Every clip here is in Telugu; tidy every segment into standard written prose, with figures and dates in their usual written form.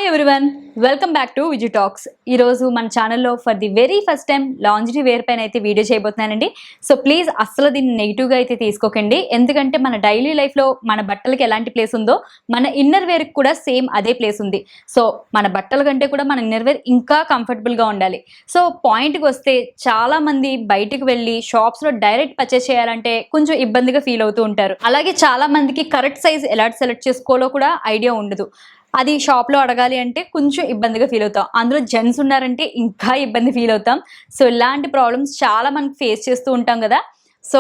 Everyone, welcome back to Viju talks. ఈరోజు మన ఛానల్లో for the very first time lingerie wear పైన అయితే వీడియో చేయబోతున్నానండి. సో ప్లీజ్ అస్సలు దీన్ని నెగిటివ్గా అయితే తీసుకోకండి. ఎందుకంటే మన డైలీ లైఫ్లో మన బట్టలకి ఎలాంటి ప్లేస్ ఉందో మన ఇన్నర్ వేర్కి కూడా సేమ్ అదే ప్లేస్ ఉంది. సో మన బట్టల కంటే కూడా మన ఇన్నర్ వేర్ ఇంకా కంఫర్టబుల్గా ఉండాలి. సో పాయింట్కి వస్తే చాలామంది బయటకు వెళ్ళి షాప్స్లో డైరెక్ట్ పర్చేస్ చేయాలంటే కొంచెం ఇబ్బందిగా ఫీల్ అవుతూ ఉంటారు. అలాగే చాలా మందికి కరెక్ట్ సైజ్ ఎలా సెలెక్ట్ చేసుకోవాలో కూడా ఐడియా ఉండదు. అది షాప్లో అడగాలి అంటే కొంచెం ఇబ్బందిగా ఫీల్ అవుతాం. అందులో జెంట్స్ ఉన్నారంటే ఇంకా ఇబ్బంది ఫీల్ అవుతాం. సో ఇలాంటి ప్రాబ్లమ్స్ చాలా మనకి ఫేస్ చేస్తూ ఉంటాం కదా. సో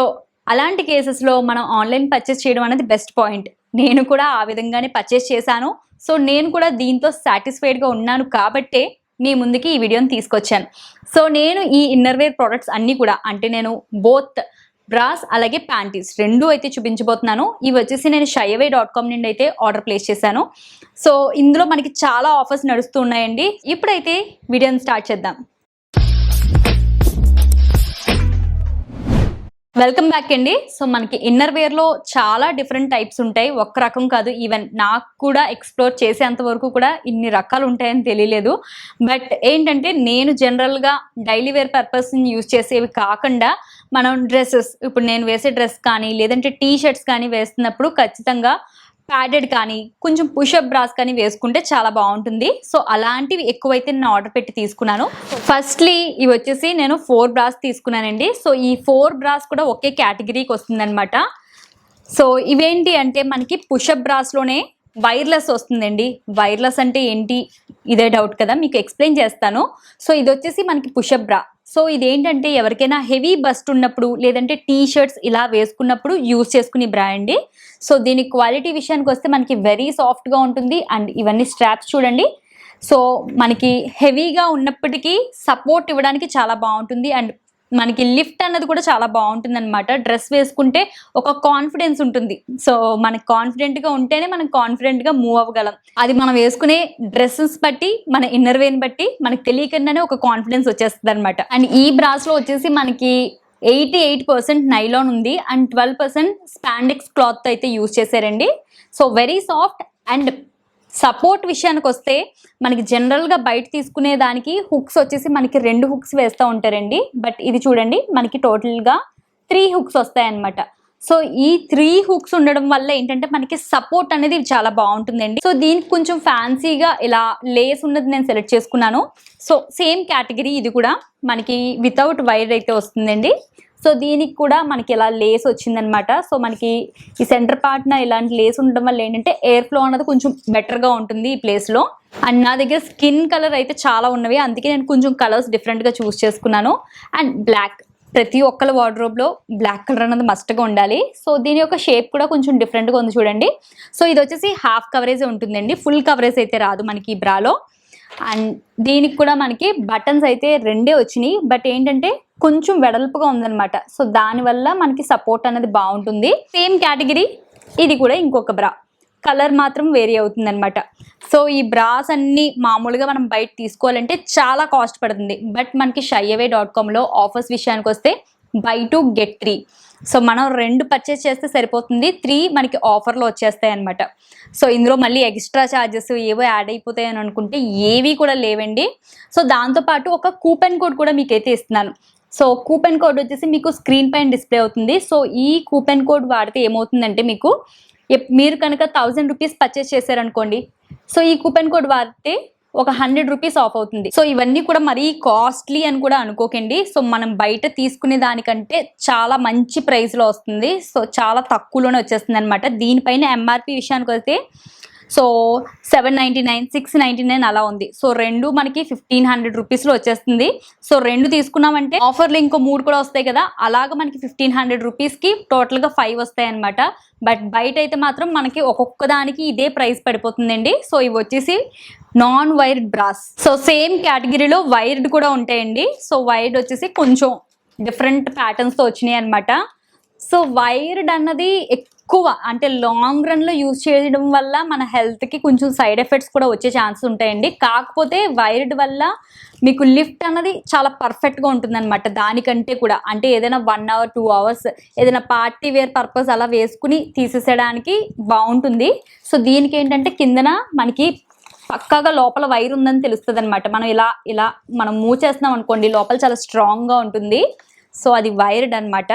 అలాంటి కేసెస్లో మనం ఆన్లైన్ పర్చేస్ చేయడం అనేది బెస్ట్ పాయింట్. నేను కూడా ఆ విధంగానే పర్చేస్ చేశాను. సో నేను కూడా దీంతో సాటిస్ఫైడ్గా ఉన్నాను కాబట్టే మీ ముందుకి ఈ వీడియోని తీసుకొచ్చాను. సో నేను ఈ ఇన్నర్ వేర్ ప్రోడక్ట్స్ అన్నీ కూడా అంటే నేను బోత్ బ్రాస్ అలాగే ప్యాంటీస్ రెండు అయితే చూపించబోతున్నాను. ఇవి వచ్చేసి నేను shayaway.com నుండి అయితే ఆర్డర్ ప్లేస్ చేశాను. సో ఇందులో మనకి చాలా ఆఫర్స్ నడుస్తూ ఉన్నాయండి. ఇప్పుడైతే వీడియోని స్టార్ట్ చేద్దాం. వెల్కమ్ బ్యాక్ అండి. సో మనకి ఇన్నర్ వేర్లో చాలా డిఫరెంట్ టైప్స్ ఉంటాయి, ఒక్క రకం కాదు. ఈవెన్ నాకు కూడా ఎక్స్ప్లోర్ చేసేంత వరకు కూడా ఇన్ని రకాలు ఉంటాయని తెలియలేదు. బట్ ఏంటంటే నేను జనరల్గా డైలీ వేర్ పర్పస్ని యూజ్ చేసేవి కాకుండా మనం డ్రెస్సెస్, ఇప్పుడు నేను వేసే డ్రెస్ కానీ లేదంటే టీ షర్ట్స్ కానీ వేస్తున్నప్పుడు ఖచ్చితంగా ప్యాడెడ్ కానీ కొంచెం పుషప్ బ్రాస్ కానీ వేసుకుంటే చాలా బాగుంటుంది. సో అలాంటివి ఎక్కువైతే నేను ఆర్డర్ పెట్టి తీసుకున్నాను. ఫస్ట్లీ ఇవి వచ్చేసి నేను 4 బ్రాస్ తీసుకున్నానండి. సో ఈ 4 బ్రాస్ కూడా ఒకే కేటగిరీకి వస్తుందన్నమాట. సో ఇవేంటి అంటే మనకి పుషప్ బ్రాస్లోనే వైర్లెస్ వస్తుందండి. వైర్లెస్ అంటే ఏంటి ఇదే డౌట్ కదా, మీకు ఎక్స్ప్లెయిన్ చేస్తాను. సో ఇది వచ్చేసి మనకి పుషప్ బ్రా. సో ఇదేంటంటే ఎవరికైనా హెవీ బస్ట్ ఉన్నప్పుడు లేదంటే టీ షర్ట్స్ ఇలా వేసుకున్నప్పుడు యూజ్ చేసుకునే బ్రా అండి. సో దీని క్వాలిటీ విషయానికి వస్తే మనకి వెరీ సాఫ్ట్గా ఉంటుంది. అండ్ ఇవన్నీ స్ట్రాప్స్ చూడండి. సో మనకి హెవీగా ఉన్నప్పటికీ సపోర్ట్ ఇవ్వడానికి చాలా బాగుంటుంది. అండ్ మనకి లిఫ్ట్ అన్నది కూడా చాలా బాగుంటుంది అనమాట. డ్రెస్ వేసుకుంటే ఒక కాన్ఫిడెన్స్ ఉంటుంది. సో మనకి కాన్ఫిడెంట్గా ఉంటేనే మనం కాన్ఫిడెంట్గా మూవ్ అవ్వగలం. అది మనం వేసుకునే డ్రెస్సెస్ బట్టి మన ఇన్నర్ వేర్ని బట్టి మనకి తెలియకుండానే ఒక కాన్ఫిడెన్స్ వచ్చేస్తుంది అనమాట. అండ్ ఈ బ్రాస్లో వచ్చేసి మనకి 88% నైలాన్ ఉంది అండ్ 12% స్పాండెక్స్ క్లాత్ అయితే యూజ్ చేశారండి. So very soft. And support విషయానికి వస్తే మనకి జనరల్గా బయట తీసుకునే దానికి హుక్స్ వచ్చేసి మనకి 2 హుక్స్ వేస్తూ ఉంటారండి. బట్ ఇది చూడండి మనకి టోటల్గా 3 హుక్స్ వస్తాయన్నమాట. సో ఈ 3 హుక్స్ ఉండడం వల్ల ఏంటంటే మనకి సపోర్ట్ అనేది చాలా బాగుంటుందండి. సో దీనికి కొంచెం ఫ్యాన్సీగా ఇలా లేస్ ఉన్నది నేను సెలెక్ట్ చేసుకున్నాను. సో సేమ్ కేటగిరీ ఇది కూడా మనకి వితౌట్ వైర్ అయితే వస్తుందండి. సో దీనికి కూడా మనకి ఇలా లేస్ వచ్చిందనమాట. సో మనకి ఈ సెంటర్ పార్ట్న ఇలాంటి లేస్ ఉండడం వల్ల ఏంటంటే ఎయిర్ ఫ్లో అనేది కొంచెం బెటర్గా ఉంటుంది ఈ ప్లేస్లో. అండ్ నా దగ్గర స్కిన్ కలర్ అయితే చాలా ఉన్నవి, అందుకే నేను కొంచెం కలర్స్ డిఫరెంట్గా చూస్ చేసుకున్నాను. అండ్ బ్లాక్, ప్రతి ఒక్కరి వార్డ్రోబ్లో బ్లాక్ కలర్ అనేది మస్ట్గా ఉండాలి. సో దీని యొక్క షేప్ కూడా కొంచెం డిఫరెంట్గా ఉంది చూడండి. సో ఇది వచ్చేసి హాఫ్ కవరేజ్ ఉంటుందండి, ఫుల్ కవరేజ్ అయితే రాదు మనకి ఈ బ్రాలో. అండ్ దీనికి కూడా మనకి బటన్స్ అయితే 2 వచ్చినాయి. బట్ ఏంటంటే కొంచెం వెడల్పుగా ఉందన్నమాట. సో దానివల్ల మనకి సపోర్ట్ అనేది బాగుంటుంది. సేమ్ కేటగిరీ ఇది కూడా ఇంకొక బ్రా, కలర్ మాత్రం వేరీ అవుతుంది అనమాట. సో ఈ బ్రాస్ అన్ని మామూలుగా మనం బయట తీసుకోవాలంటే చాలా కాస్ట్ పడుతుంది. బట్ మనకి shayaway.comలో ఆఫర్స్ విషయానికి వస్తే buy 2 get 3. సో మనం 2 పర్చేస్ చేస్తే సరిపోతుంది, 3 మనకి ఆఫర్లో వచ్చేస్తాయి అనమాట. సో ఇందులో మళ్ళీ ఎక్స్ట్రా ఛార్జెస్ ఏవో యాడ్ అయిపోతాయి అని అనుకుంటే ఏవి కూడా లేవండి. సో దాంతోపాటు ఒక కూపన్ కోడ్ కూడా మీకైతే ఇస్తున్నాను. సో కూపన్ కోడ్ వచ్చేసి మీకు స్క్రీన్ పైన డిస్ప్లే అవుతుంది. సో ఈ కూపన్ కోడ్ వాడితే ఏమవుతుందంటే మీకు మీరు కనుక 1000 రూపీస్ పర్చేస్ చేశారనుకోండి, సో ఈ కూపన్ కోడ్ వాడితే ఒక 100 రూపీస్ ఆఫ్ అవుతుంది. సో ఇవన్నీ కూడా మరీ కాస్ట్లీ అని కూడా అనుకోకండి. సో మనం బయట తీసుకునే దానికంటే చాలా మంచి ప్రైస్లో వస్తుంది. సో చాలా తక్కువలోనే వచ్చేస్తుంది అనమాట. దీనిపైన ఎంఆర్పి విషయానికి వస్తే సో 799, 699 అలా ఉంది. సో 2 మనకి 1500 రూపీస్లో వచ్చేస్తుంది. సో 2 తీసుకున్నామంటే ఆఫర్లు ఇంకో 3 కూడా వస్తాయి కదా, అలాగ మనకి 1500 రూపీస్కి టోటల్గా 5 వస్తాయి అనమాట. బట్ బయట అయితే మాత్రం మనకి ఒక్కొక్క దానికి ఇదే ప్రైస్ పడిపోతుందండి. సో ఇవి వచ్చేసి non wired brass. So same కేటగిరీలో వైర్డ్ కూడా ఉంటాయండి. సో వైర్డ్ వచ్చేసి కొంచెం డిఫరెంట్ ప్యాటర్న్స్తో వచ్చినాయి అనమాట. సో వైర్డ్ అన్నది ఎక్కువ అంటే లాంగ్ రన్లో యూజ్ చేయడం వల్ల మన హెల్త్కి కొంచెం సైడ్ ఎఫెక్ట్స్ కూడా వచ్చే ఛాన్సెస్ ఉంటాయండి. కాకపోతే వైర్డ్ వల్ల మీకు లిఫ్ట్ అన్నది చాలా పర్ఫెక్ట్గా ఉంటుందన్నమాట. దానికంటే కూడా అంటే ఏదైనా 1 hour 2 hours ఏదైనా పార్టీ వేర్ పర్పస్ అలా వేసుకుని తీసేసేయడానికి బాగుంటుంది. సో దీనికి ఏంటంటే కిందన మనకి పక్కాగా లోపల వైర్ ఉందని తెలుస్తుంది అనమాట. మనం ఇలా మనం మూవ్ చేస్తున్నాం అనుకోండి, లోపల చాలా స్ట్రాంగ్గా ఉంటుంది. సో అది వైర్డ్ అనమాట.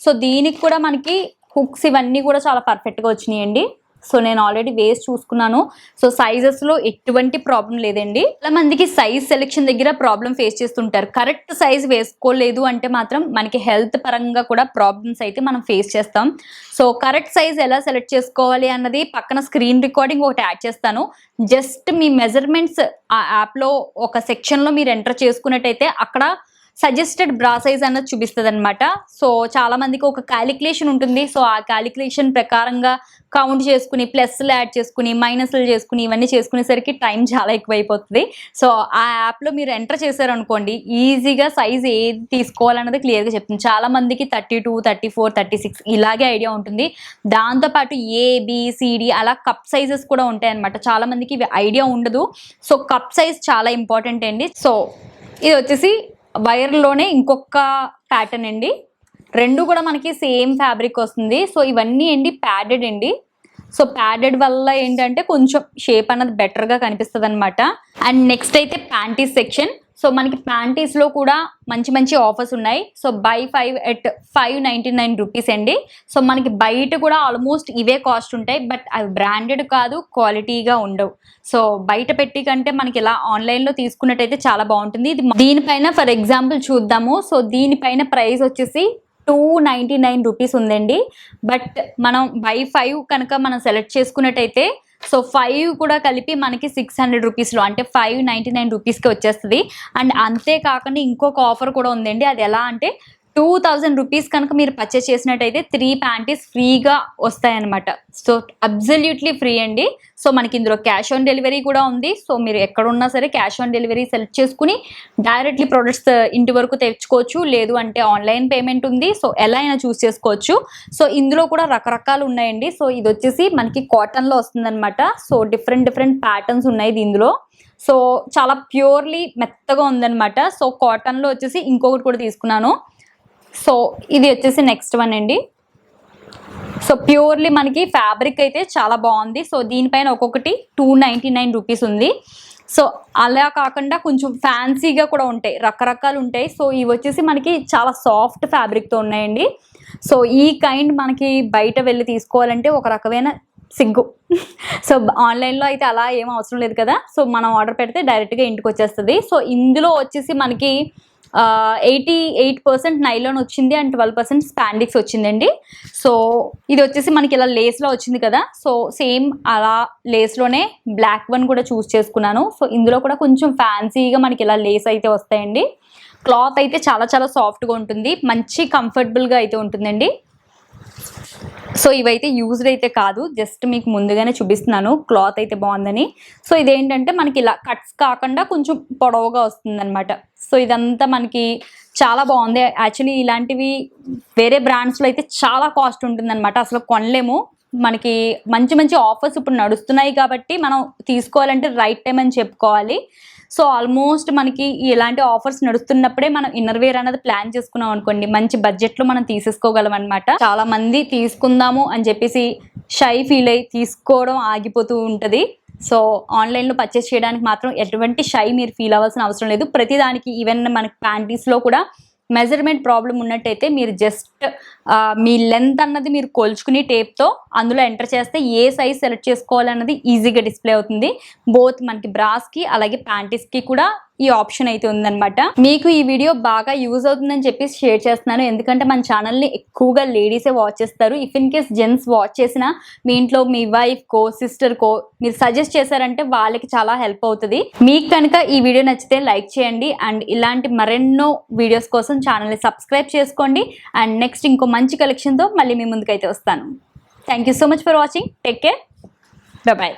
సో దీనికి కూడా మనకి హుక్స్ ఇవన్నీ కూడా చాలా పర్ఫెక్ట్గా వచ్చినాయండి. సో నేను ఆల్రెడీ వేసి చూసుకున్నాను. సో సైజెస్లో ఎటువంటి ప్రాబ్లం లేదండి. చాలా మందికి సైజ్ సెలెక్షన్ దగ్గర ప్రాబ్లం ఫేస్ చేస్తుంటారు. కరెక్ట్ సైజ్ వేసుకోలేదు అంటే మాత్రం మనకి హెల్త్ పరంగా కూడా ప్రాబ్లమ్స్ అయితే మనం ఫేస్ చేస్తాం. సో కరెక్ట్ సైజ్ ఎలా సెలెక్ట్ చేసుకోవాలి అన్నది పక్కన స్క్రీన్ రికార్డింగ్ ఒకటి యాడ్ చేస్తాను. జస్ట్ మీ మెజర్మెంట్స్ ఆ యాప్లో ఒక సెక్షన్లో మీరు ఎంటర్ చేసుకున్నట్టయితే అక్కడ సజెస్టెడ్ బ్రా సైజ్ అన్నది చూపిస్తుంది అనమాట. సో చాలా మందికి ఒక క్యాలిక్యులేషన్ ఉంటుంది. సో ఆ క్యాలిక్యులేషన్ ప్రకారంగా కౌంట్ చేసుకుని ప్లస్లు యాడ్ చేసుకుని మైనస్లు చేసుకుని ఇవన్నీ చేసుకునేసరికి టైం చాలా ఎక్కువైపోతుంది. సో ఆ యాప్లో మీరు ఎంటర్ చేశారనుకోండి, ఈజీగా సైజ్ ఏది తీసుకోవాలన్నది క్లియర్గా చెప్తుంది. చాలా మందికి 32, 34, 36 ఇలాగే ఐడియా ఉంటుంది. దాంతోపాటు ABCD అలా కప్ సైజెస్ కూడా ఉంటాయి అనమాట. చాలా మందికి ఇవి ఐడియా ఉండదు. సో కప్ సైజ్ చాలా ఇంపార్టెంట్ అండి. సో ఇది వచ్చేసి వైర్లోనే ఇంకొక ప్యాటర్న్ అండి. రెండు కూడా మనకి సేమ్ ఫ్యాబ్రిక్ వస్తుంది. సో ఇవన్నీ అండి ప్యాడెడ్ అండి. సో ప్యాడెడ్ వల్ల ఏంటంటే కొంచెం షేప్ అన్నది బెటర్గా కనిపిస్తుంది అనమాట. అండ్ నెక్స్ట్ అయితే ప్యాంటీస్ సెక్షన్. సో మనకి ప్యాంటీస్లో కూడా మంచి మంచి ఆఫర్స్ ఉన్నాయి. సో buy 5 at 599 రూపీస్ అండి. సో మనకి బయట కూడా ఆల్మోస్ట్ ఇవే కాస్ట్ ఉంటాయి, బట్ అవి బ్రాండెడ్ కాదు, క్వాలిటీగా ఉండవు. సో బయట పెట్టి కంటే మనకి ఇలా ఆన్లైన్లో తీసుకున్నట్టయితే చాలా బాగుంటుంది. దీనిపైన ఫర్ ఎగ్జాంపుల్ చూద్దాము. సో దీనిపైన ప్రైస్ వచ్చేసి 299 రూపీస్ ఉందండి. బట్ మనం buy 5 కనుక మనం సెలెక్ట్ చేసుకున్నట్టయితే సో 5 కూడా కలిపి మనకి 600 రూపీస్లో అంటే 599 రూపీస్కి వచ్చేస్తుంది. అండ్ అంతేకాకుండా ఇంకొక ఆఫర్ కూడా ఉందండి. అది ఎలా అంటే 2000 రూపీస్ కనుక మీరు పర్చేస్ చేసినట్టయితే 3 ప్యాంటీస్ ఫ్రీగా వస్తాయన్నమాట. సో అబ్సల్యూట్లీ ఫ్రీ అండి. సో మనకి ఇందులో క్యాష్ ఆన్ డెలివరీ కూడా ఉంది. సో మీరు ఎక్కడున్నా సరే క్యాష్ ఆన్ డెలివరీ సెలెక్ట్ చేసుకుని డైరెక్ట్లీ ప్రొడక్ట్స్ ఇంటి వరకు తెచ్చుకోవచ్చు. లేదు అంటే ఆన్లైన్ పేమెంట్ ఉంది. సో ఎలా అయినా చూస్ చేసుకోవచ్చు. సో ఇందులో కూడా రకరకాలు ఉన్నాయండి. సో ఇది వచ్చేసి మనకి కాటన్లో వస్తుందన్నమాట. సో డిఫరెంట్ ప్యాటర్న్స్ ఉన్నాయి దీనిలో. సో చాలా ప్యూర్లీ మెత్తగా ఉందన్నమాట. సో కాటన్లో వచ్చేసి ఇంకొకటి కూడా తీసుకున్నాను. సో ఇది వచ్చేసి నెక్స్ట్ వన్ అండి. సో ప్యూర్లీ మనకి ఫ్యాబ్రిక్ అయితే చాలా బాగుంది. సో దీనిపైన ఒక్కొక్కటి 299 రూపీస్ ఉంది. సో అలా కాకుండా కొంచెం ఫ్యాన్సీగా కూడా ఉంటాయి, రకరకాలు ఉంటాయి. సో ఇవి వచ్చేసి మనకి చాలా సాఫ్ట్ ఫ్యాబ్రిక్తో ఉన్నాయండి. సో ఈ కైండ్ మనకి బయట వెళ్ళి తీసుకోవాలంటే ఒక రకమైన సిగ్గు. సో ఆన్లైన్లో అయితే అలా ఏం అవసరం లేదు కదా. సో మనం ఆర్డర్ పెడితే డైరెక్ట్గా ఇంటికి వచ్చేస్తుంది. సో ఇందులో వచ్చేసి మనకి 88% నైలాన్ వచ్చింది అండ్ 12% స్పాండిక్స్ వచ్చిందండి. సో ఇది వచ్చేసి మనకి ఇలా లేస్లో వచ్చింది కదా. సో సేమ్ అలా లేస్లోనే బ్లాక్ వన్ కూడా చూస్ చేసుకున్నాను. సో ఇందులో కూడా కొంచెం ఫ్యాన్సీగా మనకి ఇలా లేస్ అయితే వస్తాయండి. క్లాత్ అయితే చాలా సాఫ్ట్గా ఉంటుంది, మంచి కంఫర్టబుల్గా అయితే ఉంటుందండి. సో ఇవైతే యూజ్డ్ అయితే కాదు, జస్ట్ మీకు ముందుగానే చూపిస్తున్నాను క్లాత్ అయితే బాగుందని. సో ఇదేంటంటే మనకి ఇలా కట్స్ కాకుండా కొంచెం పొడవుగా వస్తుందన్నమాట. సో ఇదంతా మనకి చాలా బాగుంది. యాక్చువల్లీ ఇలాంటివి వేరే బ్రాండ్స్లో అయితే చాలా కాస్ట్ ఉంటుందన్నమాట, అసలు కొనలేము. మనకి మంచి ఆఫర్స్ ఇప్పుడు నడుస్తున్నాయి కాబట్టి మనం తీసుకోవాలంటే రైట్ టైం అని చెప్పుకోవాలి. సో ఆల్మోస్ట్ మనకి ఇలాంటి ఆఫర్స్ నడుస్తున్నప్పుడే మనం ఇన్నర్ వేర్ అనేది ప్లాన్ చేసుకున్నాం అనుకోండి, మంచి బడ్జెట్లో మనం తీసేసుకోగలం అనమాట. చాలా మంది తీసుకుందాము అని చెప్పేసి షై ఫీల్ అయ్యి తీసుకోవడం ఆగిపోతూ ఉంటుంది. సో ఆన్లైన్లో పర్చేస్ చేయడానికి మాత్రం ఎటువంటి షై మీరు ఫీల్ అవ్వాల్సిన అవసరం లేదు. ప్రతిదానికి ఈవెన్ మనకి ప్యాంటీస్లో కూడా మెజర్మెంట్ ప్రాబ్లం ఉన్నట్టయితే మీరు జస్ట్ మీ లెంత్ అన్నది మీరు కొలుచుకుని టేప్తో అందులో ఎంటర్ చేస్తే ఏ సైజ్ సెలెక్ట్ చేసుకోవాలన్నది ఈజీగా డిస్ప్లే అవుతుంది. బోత్ మనకి బ్రాస్కి అలాగే ప్యాంటీస్కి కూడా ఈ ఆప్షన్ అయితే ఉందన్నమాట. మీకు ఈ వీడియో బాగా యూజ్ అవుతుందని చెప్పి షేర్ చేస్తున్నాను, ఎందుకంటే మన ఛానల్ని ఎక్కువగా లేడీసే వాచ్ చేస్తారు. If in case gents watch చేసినా మీ ఇంట్లో మీ వైఫ్కో సిస్టర్కో మీరు సజెస్ట్ చేశారంటే వాళ్ళకి చాలా హెల్ప్ అవుతుంది. మీకు కనుక ఈ వీడియో నచ్చితే లైక్ చేయండి అండ్ ఇలాంటి మరెన్నో వీడియోస్ కోసం ఛానల్ని సబ్స్క్రైబ్ చేసుకోండి. అండ్ నెక్స్ట్ ఇంకో మంచి కలెక్షన్తో మళ్ళీ మీ ముందుకైతే వస్తాను. Thank you so much for watching. Take care. Bye.